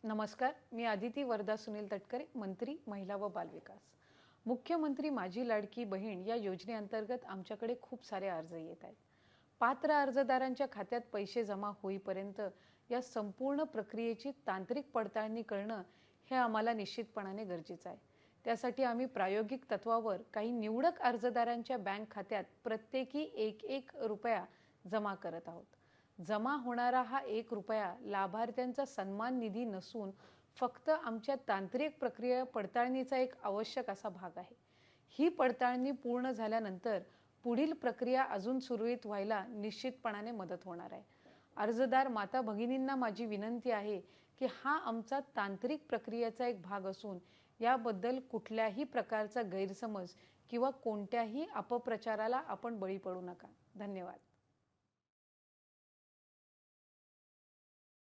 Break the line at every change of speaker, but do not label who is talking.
नमस्कार, मी आदिती वरदा सुनील तटकरे, मंत्री महिला व बालविकास। मुख्यमंत्री माझी लाडकी बहीण या योजनेअंतर्गत आमच्याकडे खूप सारे अर्ज येत आहेत। पात्र अर्जदारांच्या खात्यात पैसे जमा होईपर्यंत या संपूर्ण प्रक्रियेची तांत्रिक पडताळणी करणं हे आम्हाला निश्चितपणाने गरजेचं आहे। त्यासाठी आम्ही प्रायोगिक तत्वावर काही निवडक अर्जदारांच्या बँक खात्यात प्रत्येकी एक रुपया जमा करत आहोत। जमा होणारा हा 1 रुपया लाभार्थ्यांचा सन्मान निधी नसून फक्त आमच्या तांत्रिक प्रक्रिया पडताळणीचा एक आवश्यक असा भाग आहे। ही पडताळणी पूर्ण झाल्यानंतर पुढील प्रक्रिया अजून सुरळीत व्हायला निश्चितपणाने मदत होणार आहे। अर्जदार माता भगिनींना माझी विनंती आहे की हा आमचा तांत्रिक प्रक्रियेचा एक भाग असून याबद्दल कुठल्याही प्रकारचा गैरसमज किंवा कोणत्याही अपप्रचाराला आपण बळी पडू नका। धन्यवाद।